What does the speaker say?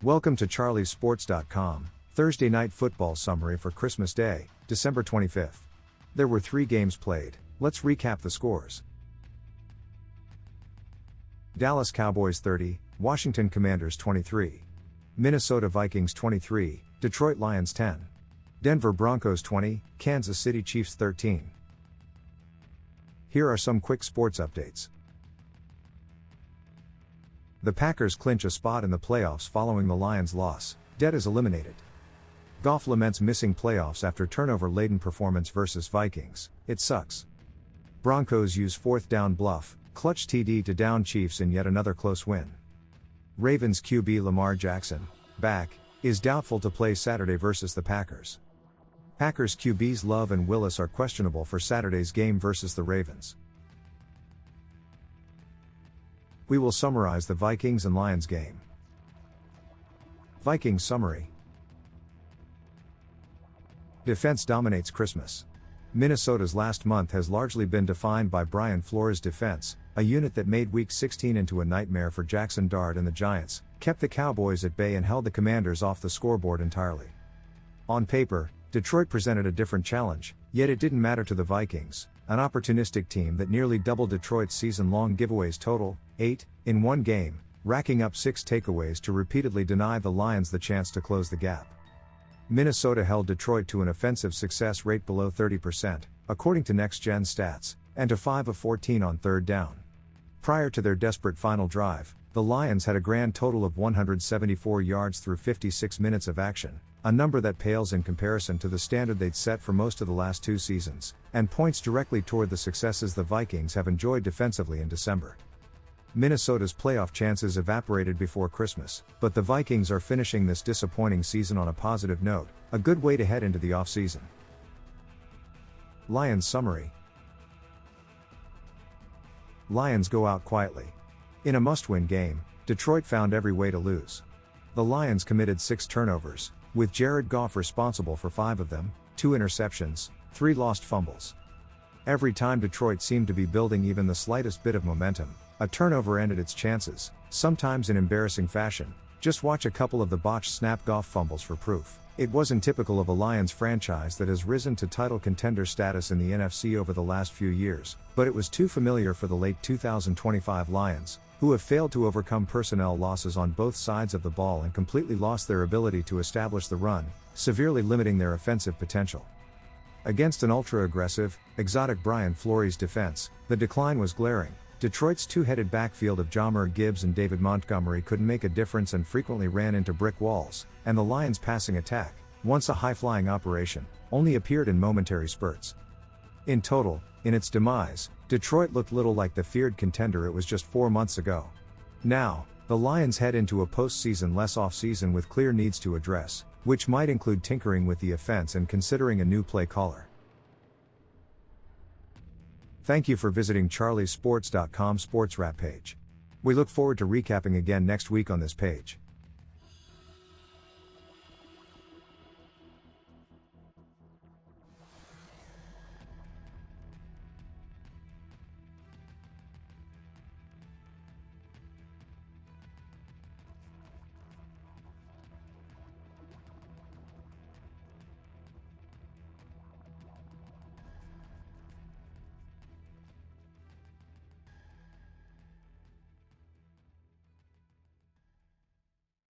Welcome to charliesports.com, Thursday night football summary for Christmas Day, December 25th. There were 3 games played. Let's recap the scores. Dallas Cowboys 30, Washington Commanders 23. Minnesota Vikings 23, Detroit Lions 10. Denver Broncos 20, Kansas City Chiefs 13. Here are some quick sports updates. The Packers clinch a spot in the playoffs following the Lions' loss. Dead is eliminated. Goff laments missing playoffs after turnover-laden performance versus Vikings. It sucks. Broncos use 4th down bluff, clutch TD to down Chiefs in yet another close win. Ravens QB Lamar Jackson, back, is doubtful to play Saturday versus the Packers. Packers QBs Love and Willis are questionable for Saturday's game versus the Ravens. We will summarize the Vikings and Lions game. Vikings summary. Defense dominates Christmas. Minnesota's last month has largely been defined by Brian Flores' defense, a unit that made Week 16 into a nightmare for Jackson Dart and the Giants, kept the Cowboys at bay and held the Commanders off the scoreboard entirely. On paper, Detroit presented a different challenge, yet it didn't matter to the Vikings, an opportunistic team that nearly doubled Detroit's season-long giveaways total, 8, in one game, racking up 6 takeaways to repeatedly deny the Lions the chance to close the gap. Minnesota held Detroit to an offensive success rate below 30%, according to Next Gen Stats, and to 5 of 14 on 3rd down. Prior to their desperate final drive, the Lions had a grand total of 174 yards through 56 minutes of action, a number that pales in comparison to the standard they'd set for most of the last 2 seasons, and points directly toward the successes the Vikings have enjoyed defensively in December. Minnesota's playoff chances evaporated before Christmas, but the Vikings are finishing this disappointing season on a positive note, a good way to head into the offseason. Lions summary. Lions go out quietly. In a must-win game, Detroit found every way to lose. The Lions committed 6 turnovers, with Jared Goff responsible for 5 of them, 2 interceptions, 3 lost fumbles. Every time Detroit seemed to be building even the slightest bit of momentum, a turnover ended its chances, sometimes in embarrassing fashion. Just watch a couple of the botched snap Goff fumbles for proof. It wasn't typical of a Lions franchise that has risen to title contender status in the NFC over the last few years, but it was too familiar for the late 2025 Lions, who have failed to overcome personnel losses on both sides of the ball and completely lost their ability to establish the run, severely limiting their offensive potential. Against an ultra-aggressive, exotic Brian Flores defense, the decline was glaring. Detroit's 2-headed backfield of Jahmyr Gibbs and David Montgomery couldn't make a difference and frequently ran into brick walls, and the Lions' passing attack, once a high-flying operation, only appeared in momentary spurts. In total, in its demise, Detroit looked little like the feared contender it was just 4 months ago. Now, the Lions head into a postseason-less off-season with clear needs to address, which might include tinkering with the offense and considering a new play caller. Thank you for visiting charliesports.com sports wrap page. We look forward to recapping again next week on this page.